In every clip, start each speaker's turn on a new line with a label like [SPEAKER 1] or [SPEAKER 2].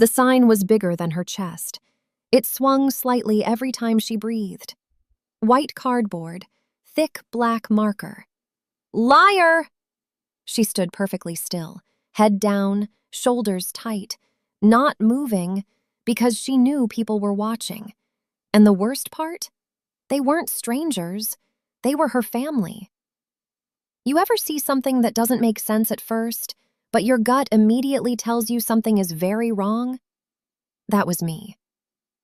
[SPEAKER 1] The sign was bigger than her chest. It swung slightly every time she breathed. White cardboard, thick black marker. Liar! She stood perfectly still, head down, shoulders tight, not moving because she knew people were watching. And the worst part? They weren't strangers. They were her family. You ever see something that doesn't make sense at first, but your gut immediately tells you something is very wrong? That was me.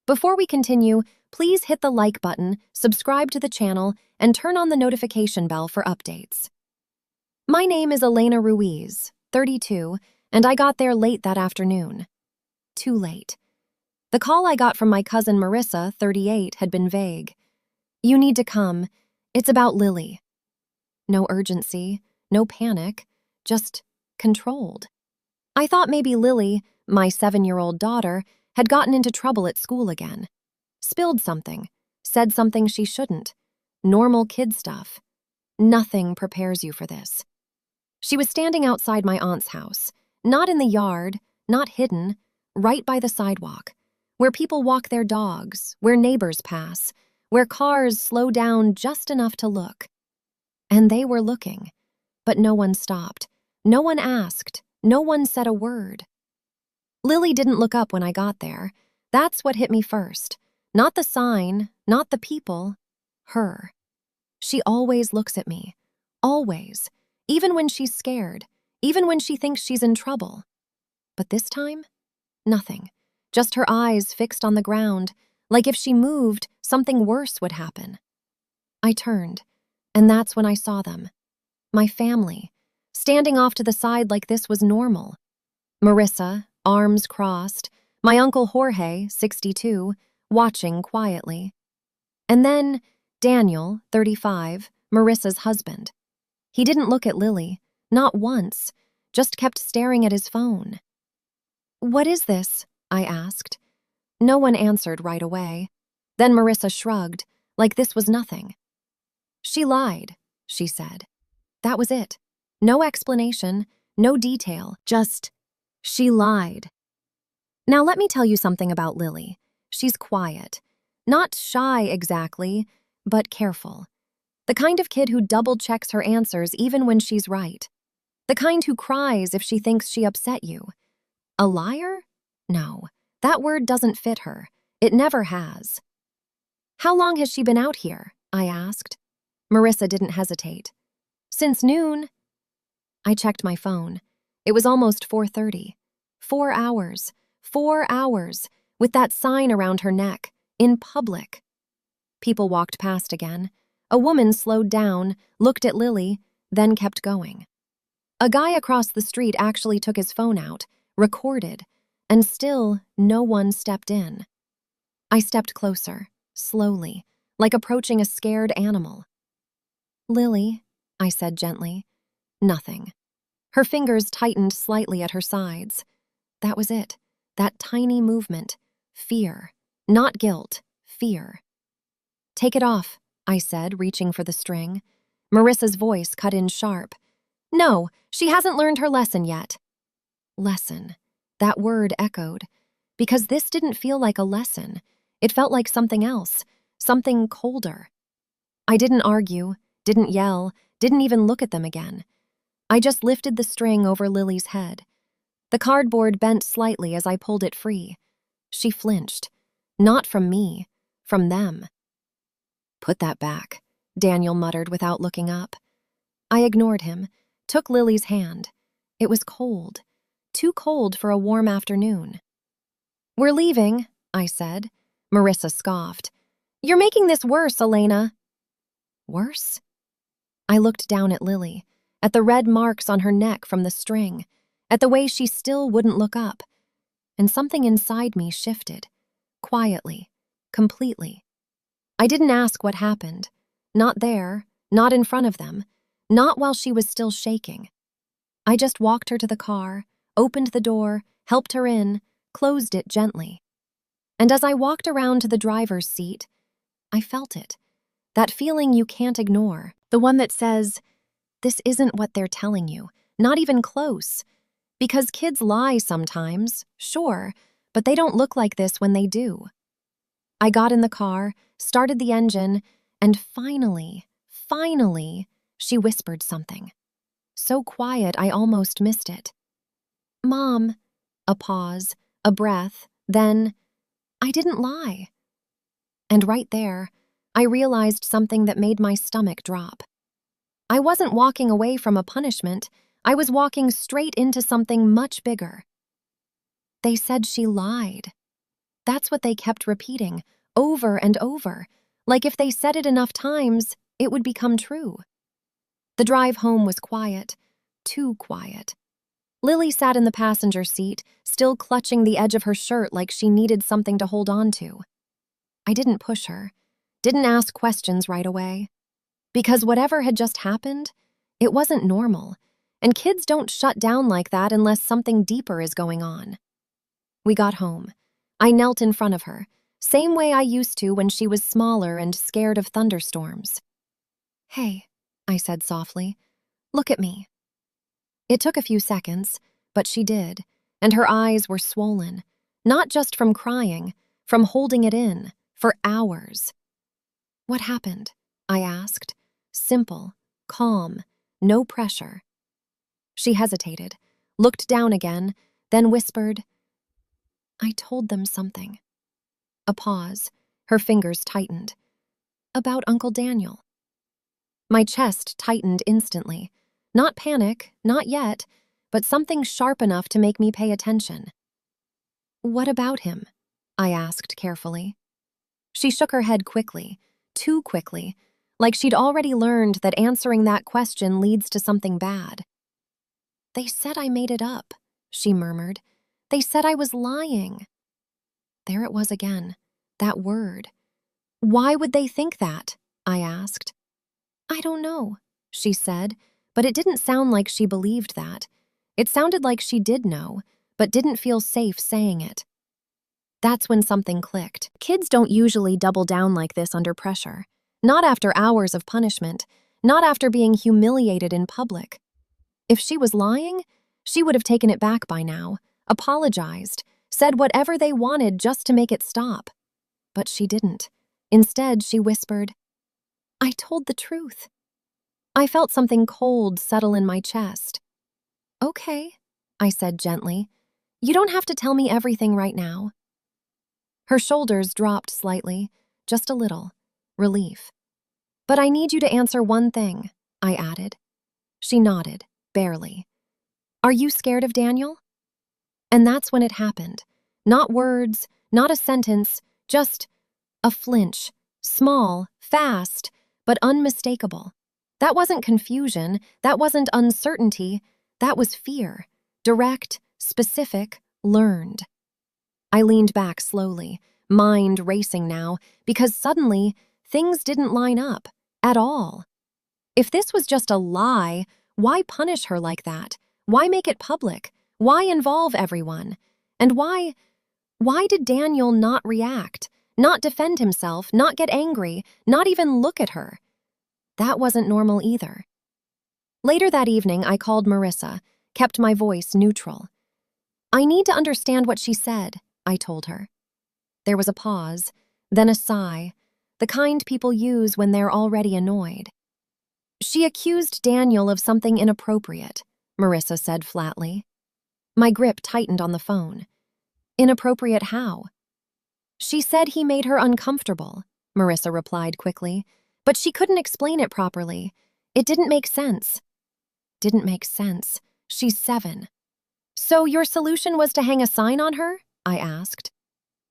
[SPEAKER 1] Before we continue, please hit the like button, subscribe to the channel, and turn on the notification bell for updates. My name is Elena Ruiz, 32, and I got there late that afternoon. Too late. The call I got from my cousin Marissa, 38, had been vague. You need to come. It's about Lily. No urgency, no panic, just controlled. I thought maybe Lily, my 7-year-old daughter, had gotten into trouble at school again. Spilled something, said something she shouldn't. Normal kid stuff. Nothing prepares you for this. She was standing outside my aunt's house, not in the yard, not hidden, right by the sidewalk, where people walk their dogs, where neighbors pass, where cars slow down just enough to look. And they were looking, but no one stopped. No one asked. No one said a word. Lily didn't look up when I got there. That's what hit me first. Not the sign, not the people, her. She always looks at me. Always. Even when she's scared. Even when she thinks she's in trouble. But this time, nothing. Just her eyes fixed on the ground, like if she moved, something worse would happen. I turned, and that's when I saw them. My family, standing off to the side like this was normal. Marissa, arms crossed, my uncle Jorge, 62, watching quietly. And then Daniel, 35, Marissa's husband. He didn't look at Lily, not once, just kept staring at his phone. "What is this?" I asked. No one answered right away. Then Marissa shrugged, like this was nothing. "She lied," she said. That was it. No explanation, no detail, just, she lied. Now let me tell you something about Lily. She's quiet. Not shy exactly, but careful. The kind of kid who double-checks her answers even when she's right. The kind who cries if she thinks she upset you. A liar? No, that word doesn't fit her. It never has. "How long has she been out here?" I asked. Marissa didn't hesitate. "Since noon." I checked my phone. It was almost 4:30. 4 hours. 4 hours, with that sign around her neck, in public. People walked past again. A woman slowed down, looked at Lily, then kept going. A guy across the street actually took his phone out, recorded, and still no one stepped in. I stepped closer, slowly, like approaching a scared animal. "Lily," I said gently. Nothing. Her fingers tightened slightly at her sides. That was it. That tiny movement. Fear. Not guilt. Fear. "Take it off," I said, reaching for the string. Marissa's voice cut in sharp. "No, she hasn't learned her lesson yet." Lesson. That word echoed. Because this didn't feel like a lesson. It felt like something else. Something colder. I didn't argue, didn't yell, didn't even look at them again. I just lifted the string over Lily's head. The cardboard bent slightly as I pulled it free. She flinched. Not from me, from them. "Put that back," Daniel muttered without looking up. I ignored him, took Lily's hand. It was cold. Too cold for a warm afternoon. "We're leaving," I said. Marissa scoffed. "You're making this worse, Elena." Worse? I looked down at Lily, at the red marks on her neck from the string, at the way she still wouldn't look up, and something inside me shifted, quietly, completely. I didn't ask what happened. Not there, not in front of them, not while she was still shaking. I just walked her to the car, opened the door, helped her in, closed it gently. And as I walked around to the driver's seat, I felt it. That feeling you can't ignore, the one that says, this isn't what they're telling you, not even close. Because kids lie sometimes, sure, but they don't look like this when they do. I got in the car, started the engine, and finally, she whispered something. So quiet I almost missed it. "Mom." A pause, a breath, then, "I didn't lie." And right there, I realized something that made my stomach drop. I wasn't walking away from a punishment, I was walking straight into something much bigger. They said she lied. That's what they kept repeating, over and over, like if they said it enough times, it would become true. The drive home was quiet, too quiet. Lily sat in the passenger seat, still clutching the edge of her shirt like she needed something to hold on to. I didn't push her, didn't ask questions right away. Because whatever had just happened, it wasn't normal, and kids don't shut down like that unless something deeper is going on. We got home. I knelt in front of her, same way I used to when she was smaller and scared of thunderstorms. "Hey," I said softly, "look at me." It took a few seconds, but she did, and her eyes were swollen, not just from crying, from holding it in, for hours. "What happened?" I asked. Simple, calm, no pressure. She hesitated, looked down again, then whispered, "I told them something." A pause, her fingers tightened. "About Uncle Daniel." My chest tightened instantly. Not panic, not yet, but something sharp enough to make me pay attention. "What about him?" I asked carefully. She shook her head quickly, too quickly, like she'd already learned that answering that question leads to something bad. "They said I made it up," she murmured. "They said I was lying." There it was again, that word. "Why would they think that?" I asked. "I don't know," she said, but it didn't sound like she believed that. It sounded like she did know, but didn't feel safe saying it. That's when something clicked. Kids don't usually double down like this under pressure. Not after hours of punishment, not after being humiliated in public. If she was lying, she would have taken it back by now, apologized, said whatever they wanted just to make it stop. But she didn't. Instead, she whispered, "I told the truth." I felt something cold settle in my chest. "Okay," I said gently. "You don't have to tell me everything right now." Her shoulders dropped slightly, just a little, relief. "But I need you to answer one thing," I added. She nodded, barely. "Are you scared of Daniel?" And that's when it happened. Not words, not a sentence, just a flinch, small, fast, but unmistakable. That wasn't confusion, that wasn't uncertainty, that was fear. Direct, specific, learned. I leaned back slowly, mind racing now, because suddenly, things didn't line up, at all. If this was just a lie, why punish her like that? Why make it public? Why involve everyone? And why did Daniel not react, not defend himself, not get angry, not even look at her? That wasn't normal either. Later that evening, I called Marissa, kept my voice neutral. "I need to understand what she said," I told her. There was a pause, then a sigh, the kind people use when they're already annoyed. "She accused Daniel of something inappropriate," Marissa said flatly. My grip tightened on the phone. "Inappropriate how?" "She said he made her uncomfortable," Marissa replied quickly, "but she couldn't explain it properly. It didn't make sense." Didn't make sense. She's 7. "So your solution was to hang a sign on her?" I asked.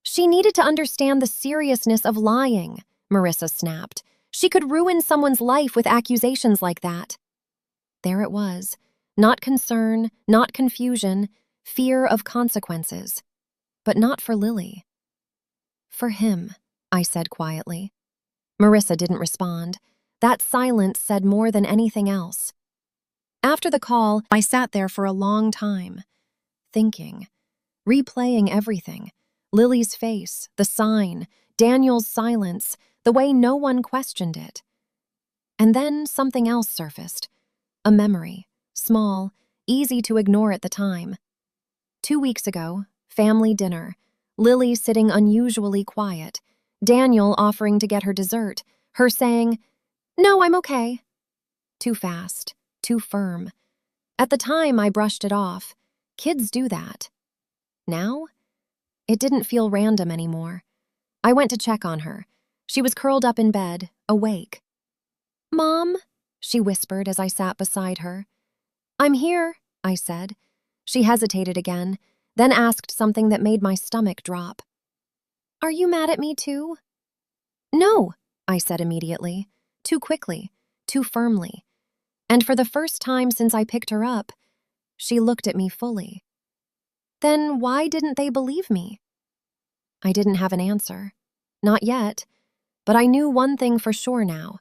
[SPEAKER 1] "She needed to understand the seriousness of lying," Marissa snapped. "She could ruin someone's life with accusations like that." There it was. Not concern, not confusion, fear of consequences. But not for Lily. "For him," I said quietly. Marissa didn't respond. That silence said more than anything else. After the call, I sat there for a long time, thinking, replaying everything. Lily's face, the sign, Daniel's silence, the way no one questioned it. And then something else surfaced. A memory, small, easy to ignore at the time. 2 weeks ago, family dinner. Lily sitting unusually quiet, Daniel offering to get her dessert, her saying, "No, I'm okay." Too fast, too firm. At the time, I brushed it off. Kids do that. Now, it didn't feel random anymore. I went to check on her. She was curled up in bed, awake. "Mom," she whispered as I sat beside her. "I'm here," I said. She hesitated again, then asked something that made my stomach drop. "Are you mad at me too?" "No," I said immediately, too quickly, too firmly. And for the first time since I picked her up, she looked at me fully. "Then why didn't they believe me?" I didn't have an answer. Not yet. But I knew one thing for sure now.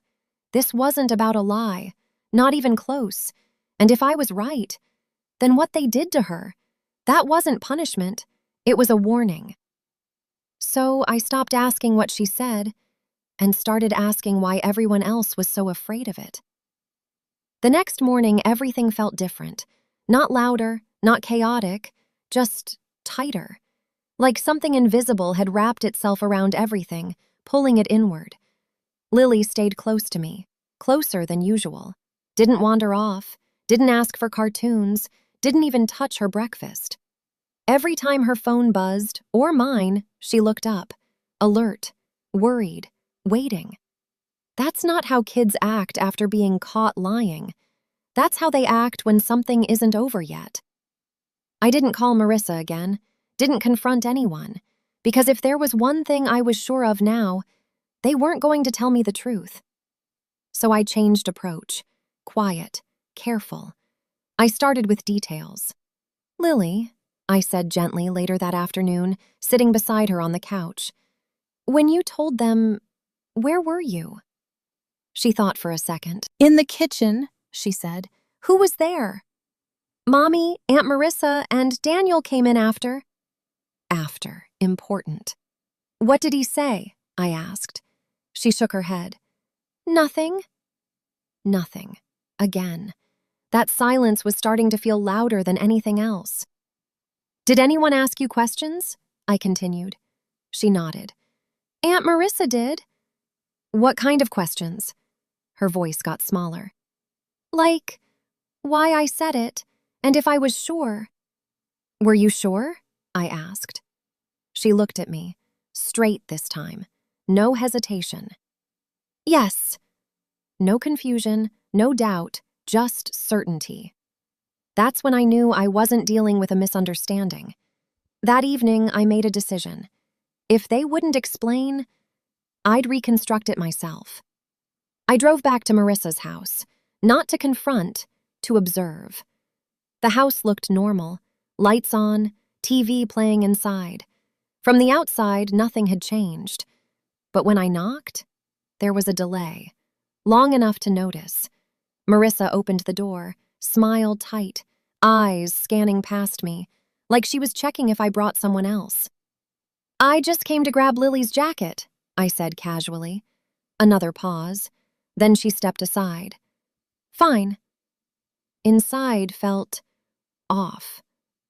[SPEAKER 1] This wasn't about a lie, not even close. And if I was right, then what they did to her, that wasn't punishment, it was a warning. So I stopped asking what she said and started asking why everyone else was so afraid of it. The next morning, everything felt different. Not louder, not chaotic, just tighter. Like something invisible had wrapped itself around everything, pulling it inward. Lily stayed close to me, closer than usual. Didn't wander off, didn't ask for cartoons, didn't even touch her breakfast. Every time her phone buzzed, or mine, she looked up, alert, worried, waiting. That's not how kids act after being caught lying. That's how they act when something isn't over yet. I didn't call Marissa again, didn't confront anyone, because if there was one thing I was sure of now, they weren't going to tell me the truth. So I changed approach, quiet, careful. I started with details. "Lily," I said gently later that afternoon, sitting beside her on the couch, "when you told them, where were you?" She thought for a second.
[SPEAKER 2] "In the kitchen," she said.
[SPEAKER 1] "Who was there?" "Mommy, Aunt Marissa, and Daniel came in after." After, important. "What did he say?" I asked. She shook her head. "Nothing." Nothing. Again. That silence was starting to feel louder than anything else. "Did anyone ask you questions?" I continued. She nodded. "Aunt Marissa did." "What kind of questions?" Her voice got smaller. "Like, why I said it, and if I was sure." "Were you sure?" I asked. She looked at me, straight this time, no hesitation. "Yes." No confusion, no doubt, just certainty. That's when I knew I wasn't dealing with a misunderstanding. That evening, I made a decision. If they wouldn't explain, I'd reconstruct it myself. I drove back to Marissa's house, not to confront, to observe. The house looked normal, lights on, TV playing inside. From the outside, nothing had changed. But when I knocked, there was a delay. Long enough to notice. Marissa opened the door, smiled tight, eyes scanning past me, like she was checking if I brought someone else. "I just came to grab Lily's jacket," I said casually. Another pause. Then she stepped aside. "Fine." Inside felt off.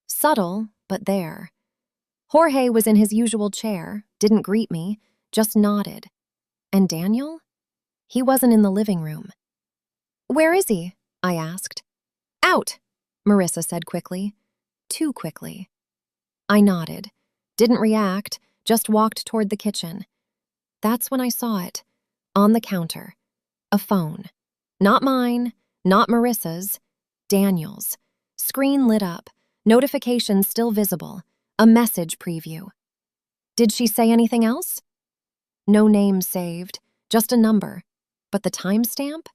[SPEAKER 1] Subtle, but there. Jorge was in his usual chair, didn't greet me, just nodded. And Daniel? He wasn't in the living room. "Where is he?" I asked. "Out," Marissa said quickly. Too quickly. I nodded, didn't react, just walked toward the kitchen. That's when I saw it. On the counter. A phone. Not mine, not Marissa's. Daniel's. Screen lit up. Notifications still visible. A message preview. Did she say anything else? No name saved, just a number. But the timestamp?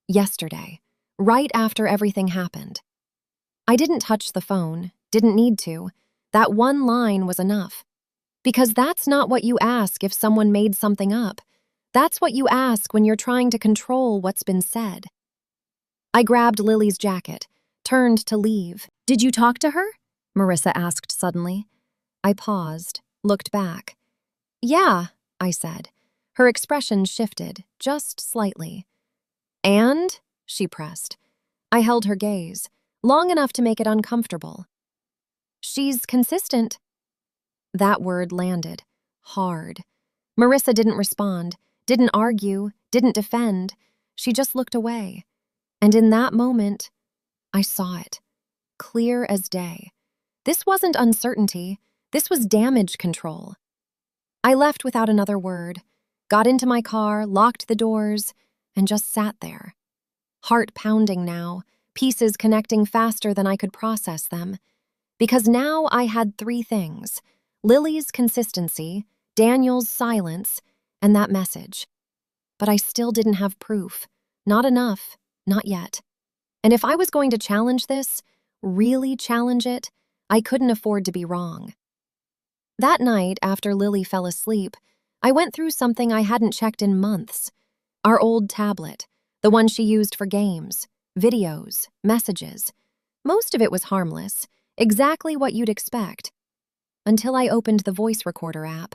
[SPEAKER 1] Yesterday, right after everything happened. I didn't touch the phone, didn't need to. That one line was enough. Because that's not what you ask if someone made something up. That's what you ask when you're trying to control what's been said. I grabbed Lily's jacket, turned to leave. "Did you talk to her?" Marissa asked suddenly. I paused, looked back. "Yeah," I said. Her expression shifted, just slightly. "And?" she pressed. I held her gaze, long enough to make it uncomfortable. "She's consistent." That word landed. Hard. Marissa didn't respond, didn't argue, didn't defend. She just looked away. And in that moment, I saw it. Clear as day. This wasn't uncertainty. This was damage control. I left without another word, got into my car, locked the doors, and just sat there. Heart pounding now, pieces connecting faster than I could process them. Because now I had three things: Lily's consistency, Daniel's silence, and that message. But I still didn't have proof. Not enough. Not yet. And if I was going to challenge this, really challenge it, I couldn't afford to be wrong. That night, after Lily fell asleep, I went through something I hadn't checked in months. Our old tablet, the one she used for games, videos, messages. Most of it was harmless, exactly what you'd expect. Until I opened the voice recorder app.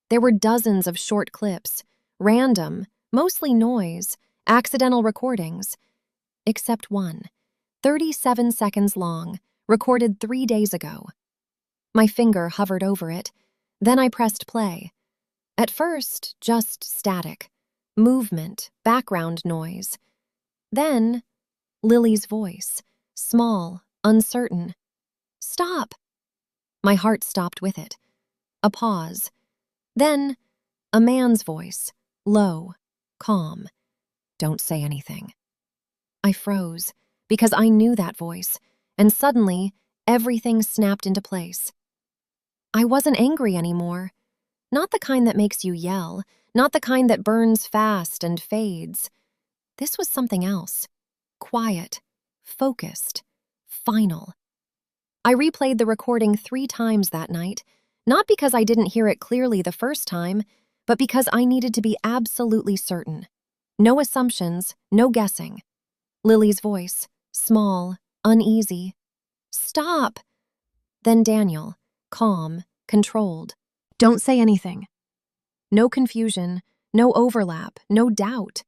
[SPEAKER 1] There were dozens of short clips, random, mostly noise, accidental recordings. Except one, 37 seconds long, recorded 3 days ago. My finger hovered over it. Then I pressed play. At first, just static. Movement, background noise. Then, Lily's voice. Small, uncertain. Stop! My heart stopped with it. A pause. Then, a man's voice. Low, calm. Don't say anything. I froze, because I knew that voice, and suddenly, everything snapped into place. I wasn't angry anymore. Not the kind that makes you yell, not the kind that burns fast and fades. This was something else. Quiet, focused, final. I replayed the recording 3 times that night, not because I didn't hear it clearly the first time, but because I needed to be absolutely certain. No assumptions, no guessing. Lily's voice, small, uneasy. Stop! Then Daniel, calm, controlled. Don't say anything. No confusion, no overlap, no doubt.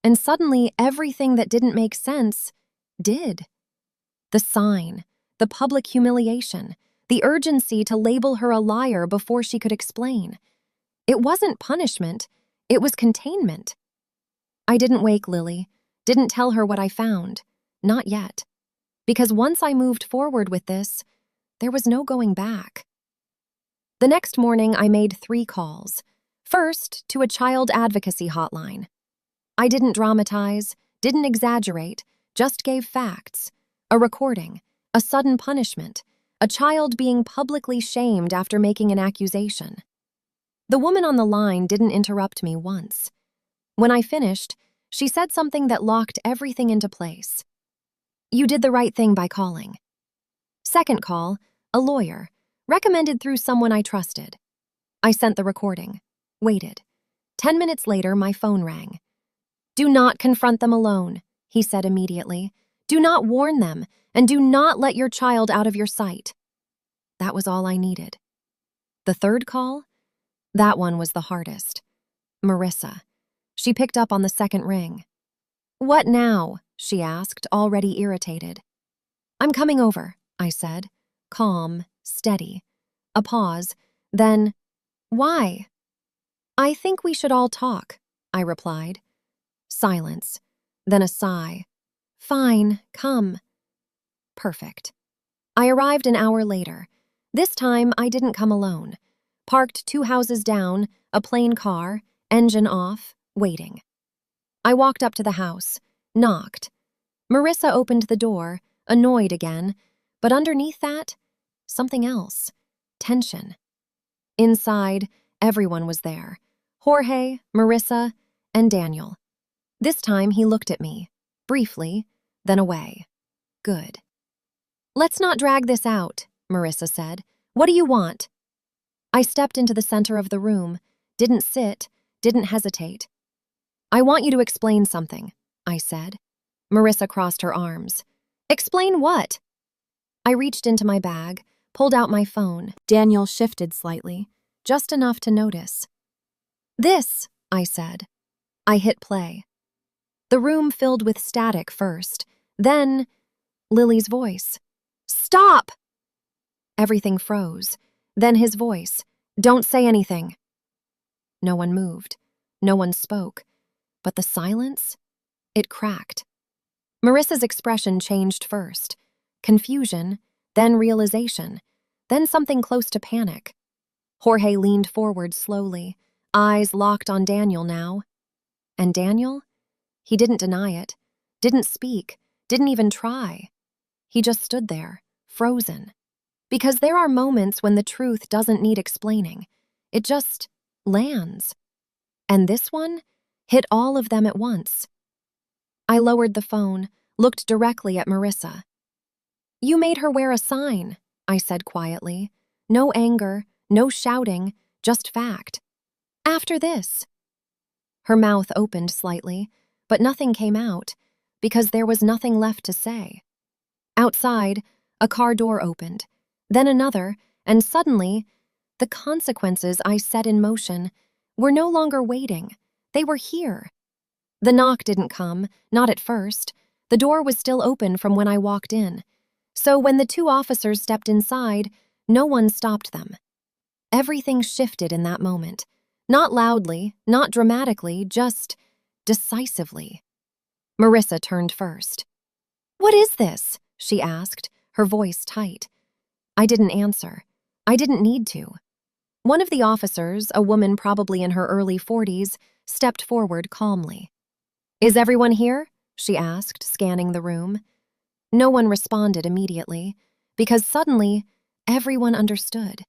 [SPEAKER 1] And suddenly, everything that didn't make sense did. The sign, the public humiliation, the urgency to label her a liar before she could explain. It wasn't punishment, it was containment. I didn't wake Lily, didn't tell her what I found. Not yet. Because once I moved forward with this, there was no going back. The next morning, I made 3 calls. First, to a child advocacy hotline. I didn't dramatize, didn't exaggerate, just gave facts. A recording, a sudden punishment, a child being publicly shamed after making an accusation. The woman on the line didn't interrupt me once. When I finished, she said something that locked everything into place. You did the right thing by calling. Second call, a lawyer, recommended through someone I trusted. I sent the recording, waited. 10 minutes later, my phone rang. Do not confront them alone, he said immediately. Do not warn them, and do not let your child out of your sight. That was all I needed. The third call? That one was the hardest. Marissa. She picked up on the second ring. What now? She asked, already irritated. I'm coming over, I said, calm, steady. A pause, then, why? I think we should all talk, I replied. Silence, then a sigh. Fine, come. Perfect. I arrived an hour later. This time, I didn't come alone. Parked 2 houses down, a plain car, engine off, waiting. I walked up to the house, knocked. Marissa opened the door, annoyed again, but underneath that, something else. Tension. Inside, everyone was there. Jorge, Marissa, and Daniel. This time he looked at me, briefly, then away. Good. Let's not drag this out, Marissa said. What do you want? I stepped into the center of the room, didn't sit, didn't hesitate. I want you to explain something, I said. Marissa crossed her arms. Explain what? I reached into my bag, pulled out my phone. Daniel shifted slightly, just enough to notice. This, I said. I hit play. The room filled with static first, then Lily's voice. Stop! Everything froze. Then his voice, "Don't say anything." No one moved. No one spoke. But the silence? It cracked. Marissa's expression changed first. Confusion, then realization, then something close to panic. Jorge leaned forward slowly, eyes locked on Daniel now. And Daniel? He didn't deny it, didn't speak, didn't even try. He just stood there, frozen. Because there are moments when the truth doesn't need explaining. It just lands. And this one hit all of them at once. I lowered the phone, looked directly at Marissa. "You made her wear a sign," I said quietly. No anger, no shouting, just fact. "After this." Her mouth opened slightly, but nothing came out, because there was nothing left to say. Outside, a car door opened, then another, and suddenly, the consequences I set in motion were no longer waiting. They were here. The knock didn't come, not at first. The door was still open from when I walked in. So when the two officers stepped inside, no one stopped them. Everything shifted in that moment. Not loudly, not dramatically, just decisively. Marissa turned first. "What is this?" she asked, her voice tight. I didn't answer. I didn't need to. One of the officers, a woman probably in her early 40s, stepped forward calmly. "Is everyone here?" she asked, scanning the room. No one responded immediately, because suddenly, everyone understood.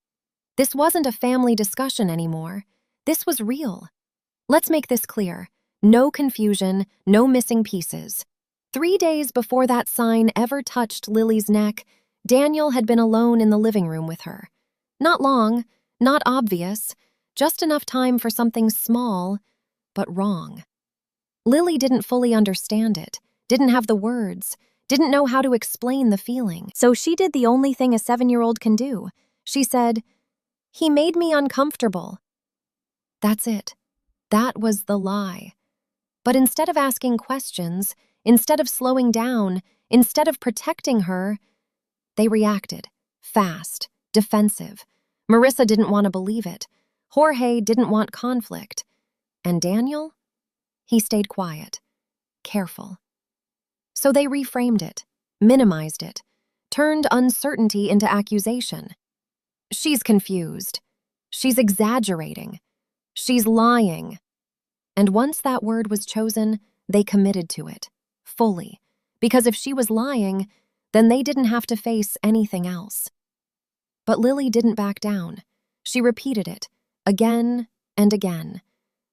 [SPEAKER 1] This wasn't a family discussion anymore. This was real. Let's make this clear. No confusion, no missing pieces. 3 days before that sign ever touched Lily's neck, Daniel had been alone in the living room with her. Not long, not obvious, just enough time for something small, but wrong. Lily didn't fully understand it, didn't have the words, didn't know how to explain the feeling. So she did the only thing a 7-year-old can do. She said, "He made me uncomfortable." That's it. That was the lie. But instead of asking questions, instead of slowing down, instead of protecting her, they reacted. Fast, defensive. Marissa didn't want to believe it. Jorge didn't want conflict. And Daniel? He stayed quiet, careful. So they reframed it, minimized it, turned uncertainty into accusation. "She's confused. She's exaggerating. She's lying." And once that word was chosen, they committed to it, fully. Because if she was lying, then they didn't have to face anything else. But Lily didn't back down. She repeated it, again and again.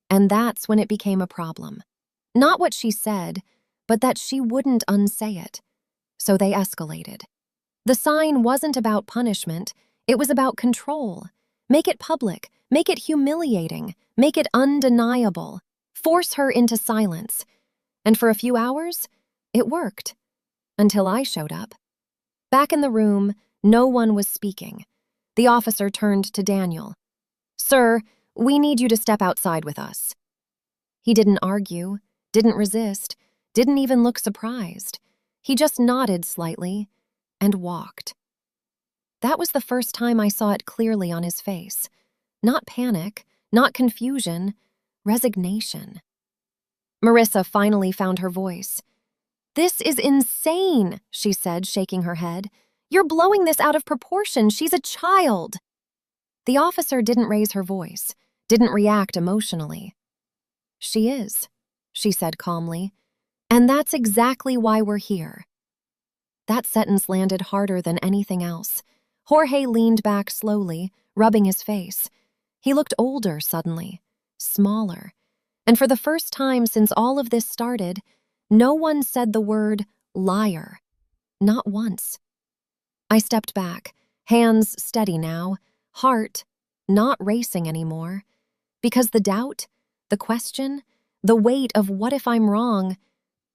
[SPEAKER 1] And that's when it became a problem. Not what she said, but that she wouldn't unsay it. So they escalated. The sign wasn't about punishment, it was about control. Make it public, make it humiliating, make it undeniable. Force her into silence. And for a few hours, it worked. Until I showed up. Back in the room, no one was speaking. The officer turned to Daniel. "Sir, we need you to step outside with us." He didn't argue, didn't resist, didn't even look surprised. He just nodded slightly and walked. That was the first time I saw it clearly on his face. Not panic, not confusion, resignation. Marissa finally found her voice. "This is insane," she said, shaking her head. "You're blowing this out of proportion. She's a child." The officer didn't raise her voice, didn't react emotionally. "She is," she said calmly, "and that's exactly why we're here." That sentence landed harder than anything else. Jorge leaned back slowly, rubbing his face. He looked older suddenly, smaller. And for the first time since all of this started, no one said the word liar. Not once. I stepped back, hands steady now, heart not racing anymore. Because the doubt, the question, the weight of what if I'm wrong,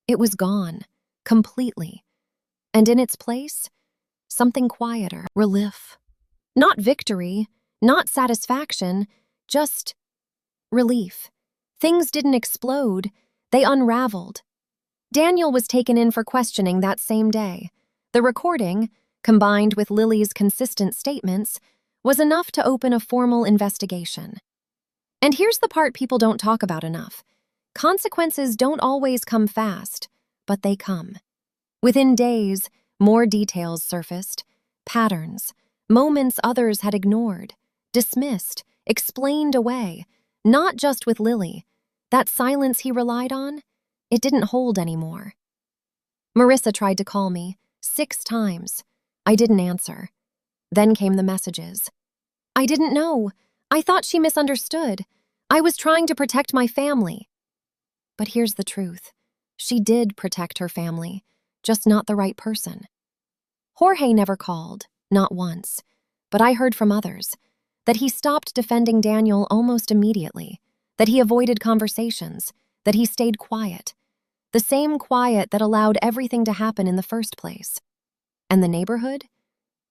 [SPEAKER 1] it was gone, completely. And in its place, something quieter, relief. Not victory, not satisfaction, just relief. Things didn't explode, they unraveled. Daniel was taken in for questioning that same day. The recording, combined with Lily's consistent statements, was enough to open a formal investigation. And here's the part people don't talk about enough. Consequences don't always come fast, but they come. Within days, more details surfaced, patterns, moments others had ignored, dismissed, explained away, not just with Lily. That silence he relied on, it didn't hold anymore. Marissa tried to call me 6 times. I didn't answer. Then came the messages. I didn't know. I thought she misunderstood. I was trying to protect my family. But here's the truth. She did protect her family, just not the right person. Jorge never called, not once. But I heard from others that he stopped defending Daniel almost immediately, that he avoided conversations, that he stayed quiet. The same quiet that allowed everything to happen in the first place. And the neighborhood?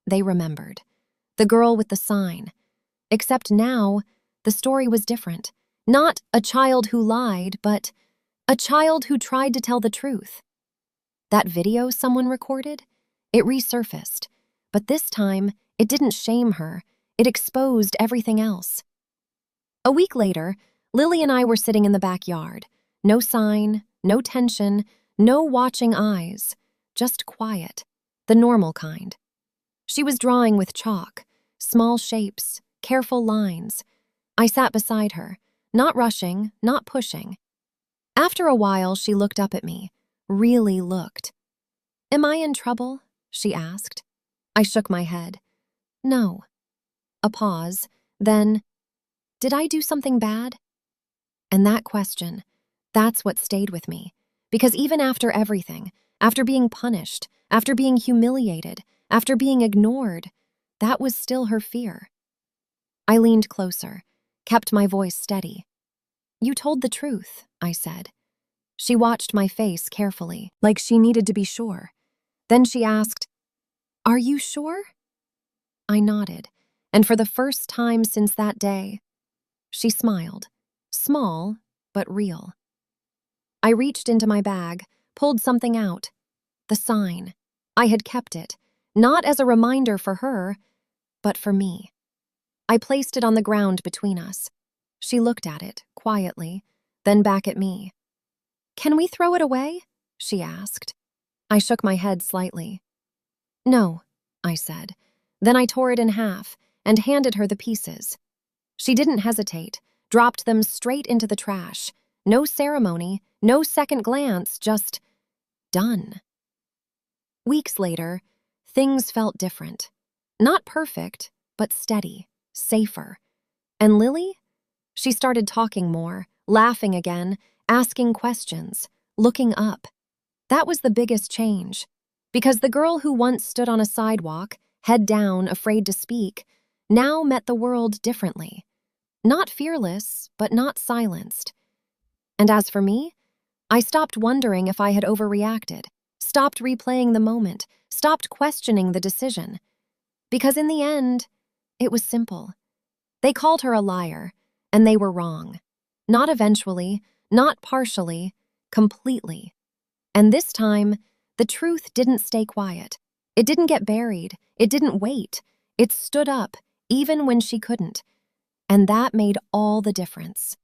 [SPEAKER 1] They remembered. The girl with the sign. Except now, the story was different. Not a child who lied, but a child who tried to tell the truth. That video someone recorded? It resurfaced. But this time, it didn't shame her. It exposed everything else. A week later, Lily and I were sitting in the backyard. No sign, no tension, no watching eyes. Just quiet. The normal kind. She was drawing with chalk, small shapes, careful lines. I sat beside her, not rushing, not pushing. After a while, she looked up at me, really looked. "Am I in trouble?" she asked. I shook my head. "No." A pause, then, "Did I do something bad?" And that question, that's what stayed with me. Because even after everything, after being punished, after being humiliated, after being ignored, that was still her fear. I leaned closer, kept my voice steady. "You told the truth," I said. She watched my face carefully, like she needed to be sure. Then she asked, "Are you sure?" I nodded, and for the first time since that day, she smiled. Small, but real. I reached into my bag, pulled something out. The sign. I had kept it, not as a reminder for her, but for me. I placed it on the ground between us. She looked at it, quietly, then back at me. "Can we throw it away?" she asked. I shook my head slightly. "No," I said. Then I tore it in half and handed her the pieces. She didn't hesitate, dropped them straight into the trash. No ceremony, no second glance, just done. Weeks later, things felt different. Not perfect, but steady, safer. And Lily? She started talking more, laughing again, asking questions, looking up. That was the biggest change. Because the girl who once stood on a sidewalk, head down, afraid to speak, now met the world differently. Not fearless, but not silenced. And as for me, I stopped wondering if I had overreacted, stopped replaying the moment, stopped questioning the decision. Because in the end, it was simple. They called her a liar, and they were wrong. Not eventually, not partially, completely. And this time, the truth didn't stay quiet. It didn't get buried. It didn't wait. It stood up, even when she couldn't. And that made all the difference.